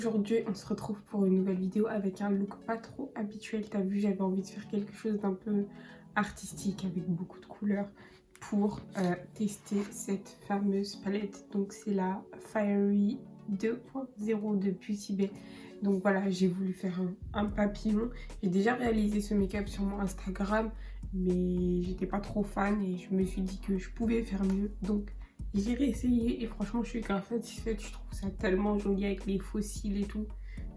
Aujourd'hui, on se retrouve pour une nouvelle vidéo avec un look pas trop habituel. T'as vu, j'avais envie de faire quelque chose d'un peu artistique avec beaucoup de couleurs pour tester cette fameuse palette. Donc c'est la Fiery 2.0 de Beauty Bay. Donc voilà, j'ai voulu faire un papillon. J'ai déjà réalisé ce make-up sur mon Instagram, mais j'étais pas trop fan et je me suis dit que je pouvais faire mieux. Donc j'ai réessayé et franchement je suis grave satisfaite, je trouve ça tellement joli avec les faux cils et tout.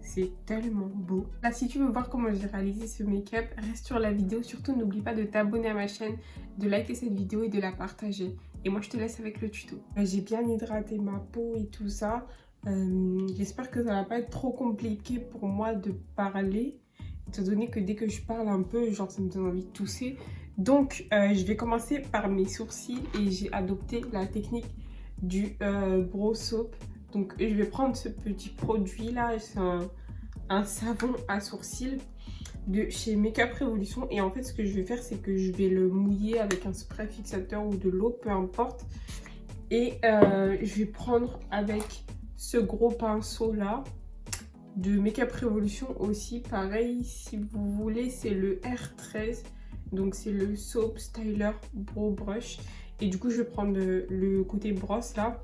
C'est tellement beau. Là, si tu veux voir comment j'ai réalisé ce make-up, reste sur la vidéo. Surtout n'oublie pas de t'abonner à ma chaîne, de liker cette vidéo et de la partager. Et moi je te laisse avec le tuto. J'ai bien hydraté ma peau et tout ça. J'espère que ça va pas être trop compliqué pour moi de parler, étant donné que dès que je parle un peu, genre ça me donne envie de tousser. Donc je vais commencer par mes sourcils et j'ai adopté la technique du Brow Soap. Donc je vais prendre ce petit produit là, c'est un savon à sourcils de chez Makeup Revolution. Et en fait ce que je vais faire, c'est que je vais le mouiller avec un spray fixateur ou de l'eau, peu importe. Et je vais prendre avec ce gros pinceau là de Makeup Revolution aussi, pareil, si vous voulez, c'est le R13. Donc c'est le Soap Styler Brow Brush. Et du coup je vais prendre le côté brosse là.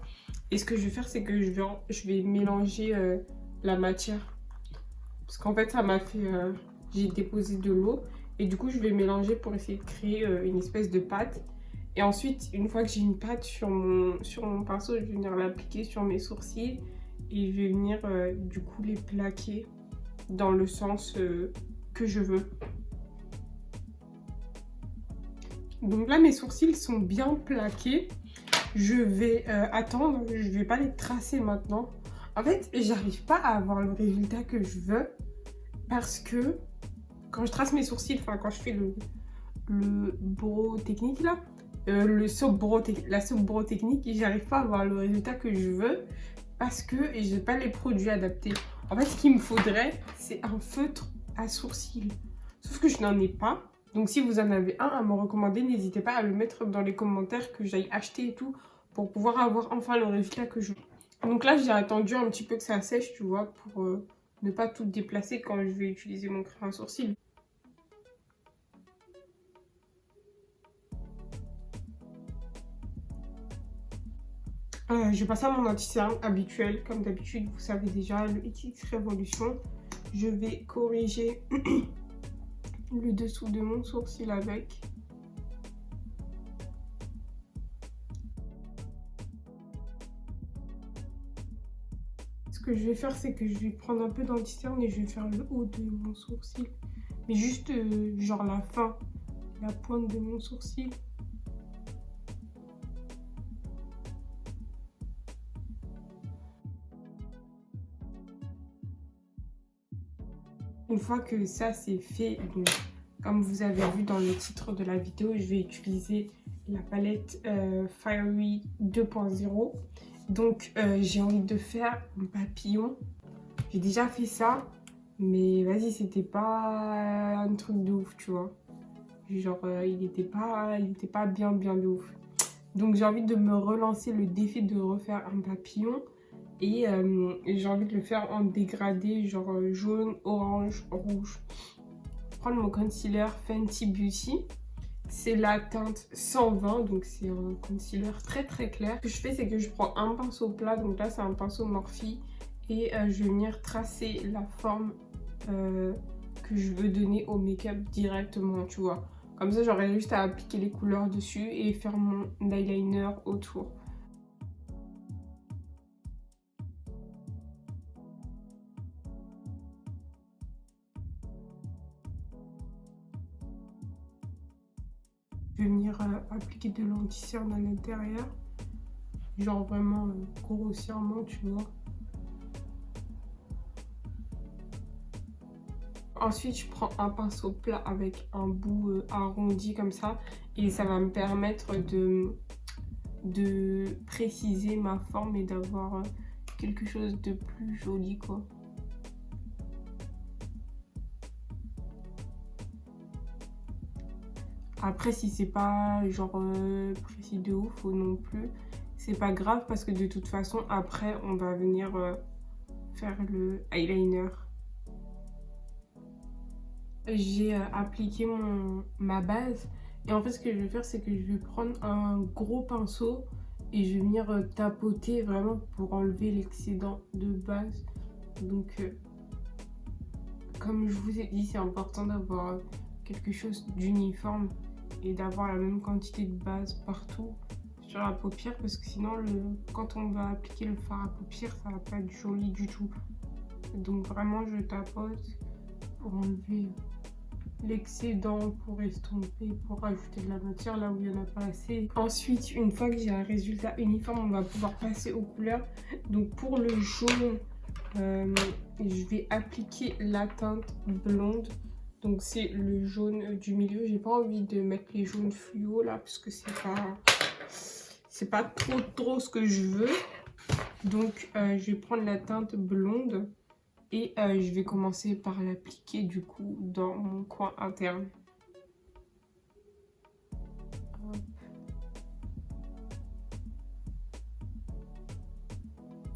Et ce que je vais faire, c'est que je vais mélanger la matière. Parce qu'en fait ça m'a fait... j'ai déposé de l'eau. Et du coup je vais mélanger pour essayer de créer une espèce de pâte. Et ensuite, une fois que j'ai une pâte sur mon pinceau, je vais venir l'appliquer sur mes sourcils. Et je vais venir du coup les plaquer dans le sens que je veux. Donc là, mes sourcils sont bien plaqués. Je vais attendre, je vais pas les tracer maintenant. En fait, j'arrive pas à avoir le résultat que je veux parce que quand je trace mes sourcils, enfin quand je fais le brow technique là, la soap brow technique, j'arrive pas à avoir le résultat que je veux parce que j'ai pas les produits adaptés. En fait, ce qu'il me faudrait, c'est un feutre à sourcils. Sauf que je n'en ai pas. Donc si vous en avez un à me recommander, n'hésitez pas à le mettre dans les commentaires, que j'aille acheter et tout, pour pouvoir avoir enfin le résultat que je veux. Donc là, j'ai attendu un petit peu que ça sèche, tu vois, pour ne pas tout déplacer quand je vais utiliser mon crème à sourcils. Je vais passer à mon anti-cerne habituel, comme d'habitude, vous savez déjà, le XX Revolution. Je vais corriger le dessous de mon sourcil avec. Ce que je vais faire, c'est que je vais prendre un peu d'anti-cerne et je vais faire le haut de mon sourcil. Mais juste genre la fin, la pointe de mon sourcil. Une fois que ça c'est fait, donc, comme vous avez vu dans le titre de la vidéo, je vais utiliser la palette Fiery 2.0. Donc j'ai envie de faire un papillon. J'ai déjà fait ça, mais vas-y, c'était pas un truc de ouf, tu vois. Genre il était pas bien de ouf. Donc j'ai envie de me relancer le défi de refaire un papillon. Et j'ai envie de le faire en dégradé, genre jaune, orange, rouge. Je vais prendre mon concealer Fenty Beauty. C'est la teinte 120, donc c'est un concealer très clair. Ce que je fais, c'est que je prends un pinceau plat, donc là c'est un pinceau Morphe. Et je vais venir tracer la forme que je veux donner au make-up directement, tu vois. Comme ça, j'aurai juste à appliquer les couleurs dessus et faire mon eyeliner autour. Je vais venir appliquer de l'anti-cerne à l'intérieur. Genre vraiment grossièrement, tu vois. Ensuite, je prends un pinceau plat avec un bout arrondi comme ça. Et ça va me permettre de préciser ma forme et d'avoir quelque chose de plus joli, quoi. Après, si c'est pas genre précis de ouf ou non plus, c'est pas grave parce que de toute façon, après, on va venir faire le eyeliner. J'ai appliqué ma base et en fait ce que je vais faire, c'est que je vais prendre un gros pinceau et je vais venir tapoter vraiment pour enlever l'excédent de base. Donc comme je vous ai dit, c'est important d'avoir quelque chose d'uniforme et d'avoir la même quantité de base partout sur la paupière, parce que sinon quand on va appliquer le fard à paupières, ça va pas être joli du tout. Donc vraiment je tapote pour enlever l'excédent, pour estomper, pour rajouter de la matière là où il n'y en a pas assez. Ensuite, une fois que j'ai un résultat uniforme, on va pouvoir passer aux couleurs. Donc pour le jaune, je vais appliquer la teinte blonde. Donc c'est le jaune du milieu. J'ai pas envie de mettre les jaunes fluo là parce que c'est pas trop ce que je veux. Donc je vais prendre la teinte blonde et je vais commencer par l'appliquer du coup dans mon coin interne.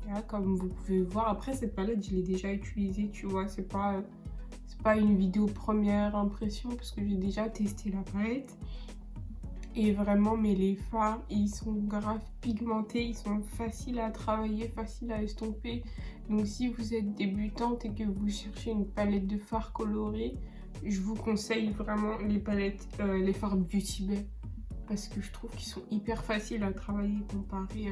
Là, comme vous pouvez voir, après cette palette je l'ai déjà utilisée, tu vois, c'est pas une vidéo première impression parce que j'ai déjà testé la palette. Et vraiment, mais les fards, ils sont grave pigmentés, ils sont faciles à travailler, faciles à estomper. Donc si vous êtes débutante et que vous cherchez une palette de fards colorés, je vous conseille vraiment les palettes, les fards Beauty Bay. Parce que je trouve qu'ils sont hyper faciles à travailler comparé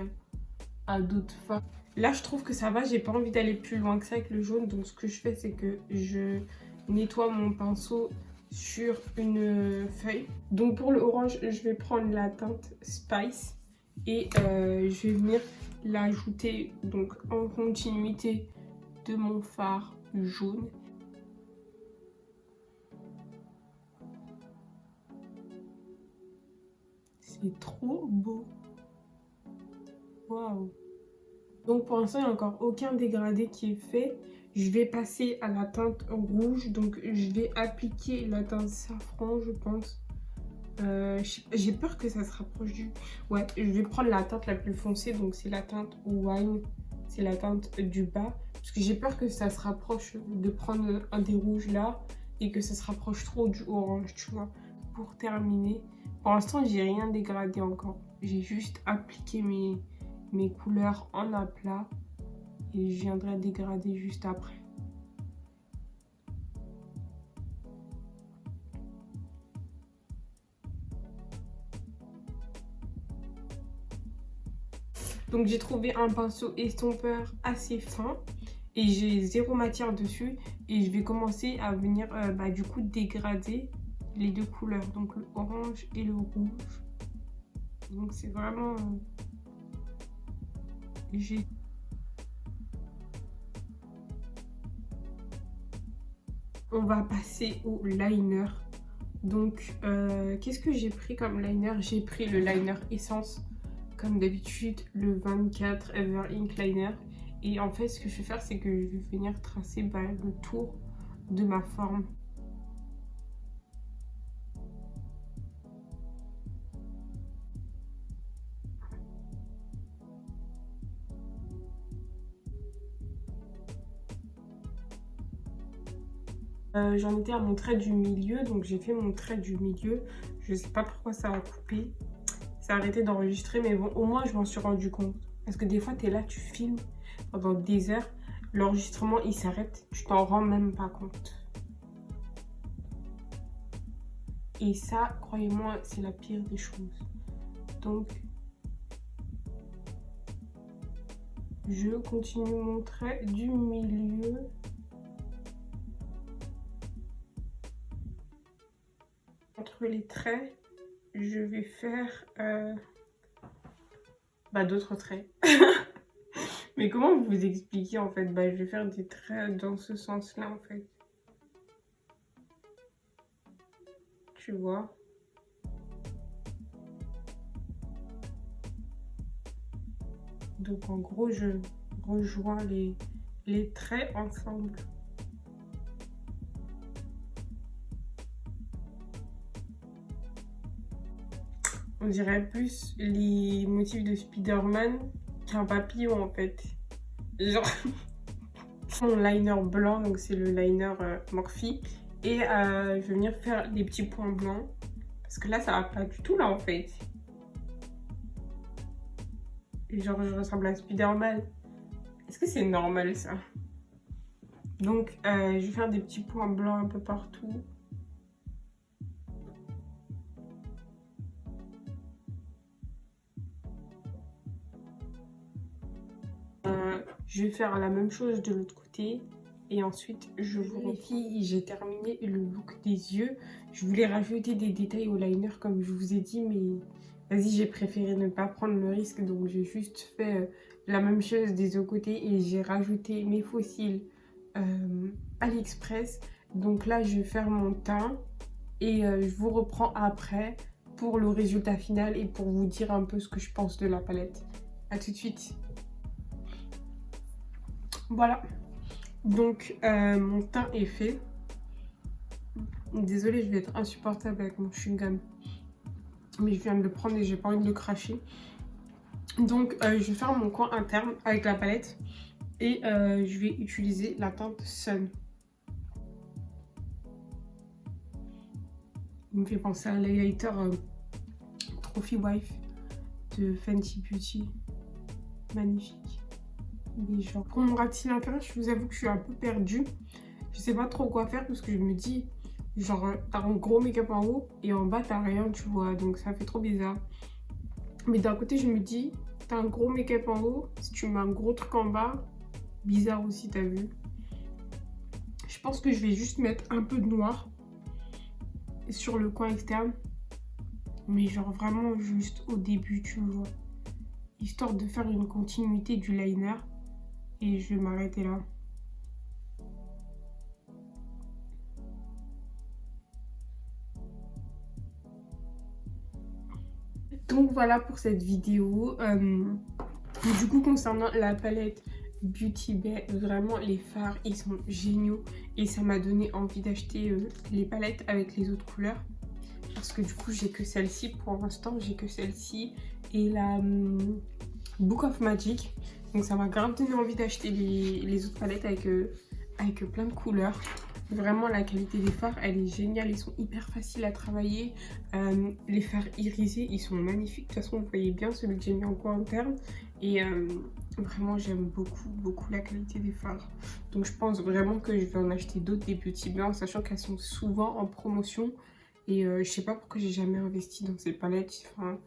à d'autres fards. Là, je trouve que ça va, j'ai pas envie d'aller plus loin que ça avec le jaune. Donc ce que je fais, c'est que je nettoie mon pinceau sur une feuille. Donc pour le orange, je vais prendre la teinte Spice et je vais venir l'ajouter donc en continuité de mon fard jaune. C'est trop beau. Waouh. Donc pour l'instant, il n'y a encore aucun dégradé qui est fait. Je vais passer à la teinte rouge. Donc je vais appliquer la teinte safran, je pense. J'ai peur que ça se rapproche du... Ouais, je vais prendre la teinte la plus foncée. Donc c'est la teinte wine. C'est la teinte du bas. Parce que j'ai peur que ça se rapproche de prendre un des rouges là. Et que ça se rapproche trop du orange, tu vois. Pour terminer, pour l'instant, j'ai rien dégradé encore. J'ai juste appliqué mes couleurs en aplat et je viendrai dégrader juste après. Donc j'ai trouvé un pinceau estompeur assez fin et j'ai zéro matière dessus et je vais commencer à venir du coup dégrader les deux couleurs, donc le orange et le rouge. Donc c'est vraiment léger. On va passer au liner. Donc qu'est-ce que j'ai pris comme liner? J'ai pris le liner Essence, comme d'habitude, le 24 Ever Ink Liner. Et en fait, ce que je vais faire, c'est que je vais venir tracer le tour de ma forme. J'en étais à mon trait du milieu, donc j'ai fait mon trait du milieu. Je sais pas pourquoi ça a coupé. Ça a arrêté d'enregistrer, mais bon, au moins je m'en suis rendu compte. Parce que des fois, tu es là, tu filmes pendant des heures, l'enregistrement il s'arrête, tu t'en rends même pas compte. Et ça, croyez-moi, c'est la pire des choses. Donc, je continue mon trait du milieu. Entre les traits, je vais faire d'autres traits. Mais comment vous expliquer en fait? Je vais faire des traits dans ce sens-là en fait. Tu vois? Donc en gros, je rejoins les traits ensemble. On dirait plus les motifs de Spider-Man qu'un papillon en fait. Genre, Mon liner blanc, donc c'est le liner Morphe. Et je vais venir faire des petits points blancs. Parce que là, ça va pas du tout là en fait. Et genre, je ressemble à Spider-Man. Est-ce que c'est normal ça? Donc, je vais faire des petits points blancs un peu partout. Je vais faire la même chose de l'autre côté. Et ensuite, je vous reprends. Les filles, j'ai terminé le look des yeux. Je voulais rajouter des détails au liner comme je vous ai dit, mais vas-y, j'ai préféré ne pas prendre le risque. Donc, j'ai juste fait la même chose des deux côtés et j'ai rajouté mes faux cils AliExpress. Donc là, je vais faire mon teint et je vous reprends après pour le résultat final et pour vous dire un peu ce que je pense de la palette. A tout de suite. Voilà. Donc, mon teint est fait. Désolée, je vais être insupportable avec mon chewing-gum. Mais je viens de le prendre et j'ai pas envie de le cracher. Donc, je vais faire mon coin interne avec la palette. Et je vais utiliser la teinte Sun. Il me fait penser à l'highlighter Trophy Wife de Fenty Beauty. Magnifique. Mais genre, pour mon ras de cils inférieur, je vous avoue que je suis un peu perdue. Je sais pas trop quoi faire parce que je me dis, genre, t'as un gros make-up en haut et en bas, t'as rien, tu vois. Donc, ça fait trop bizarre. Mais d'un côté, je me dis, t'as un gros make-up en haut. Si tu mets un gros truc en bas, bizarre aussi, t'as vu. Je pense que je vais juste mettre un peu de noir sur le coin externe. Mais genre, vraiment juste au début, tu vois. Histoire de faire une continuité du liner. Et je vais m'arrêter là. Donc voilà pour cette vidéo. Du coup, concernant la palette Beauty Bay, vraiment les fards, ils sont géniaux. Et ça m'a donné envie d'acheter les palettes avec les autres couleurs. Parce que du coup, j'ai que celle-ci pour l'instant. J'ai que celle-ci et la Book of Magic. Donc ça m'a grave donné envie d'acheter les autres palettes avec plein de couleurs. Vraiment, la qualité des fards, elle est géniale. Ils sont hyper faciles à travailler. Les fards irisés, ils sont magnifiques. De toute façon, vous voyez bien celui que j'ai mis en coin interne. Et vraiment, j'aime beaucoup la qualité des fards. Donc, je pense vraiment que je vais en acheter d'autres, des petits blancs, sachant qu'elles sont souvent en promotion. Et je sais pas pourquoi j'ai jamais investi dans ces palettes. Enfin,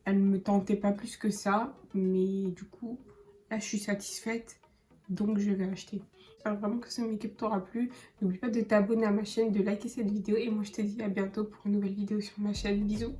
elles ne me tentaient pas plus que ça. Mais du coup, là, je suis satisfaite. Donc, je vais acheter. J'espère vraiment que ce make-up t'aura plu. N'oublie pas de t'abonner à ma chaîne, de liker cette vidéo. Et moi, je te dis à bientôt pour une nouvelle vidéo sur ma chaîne. Bisous!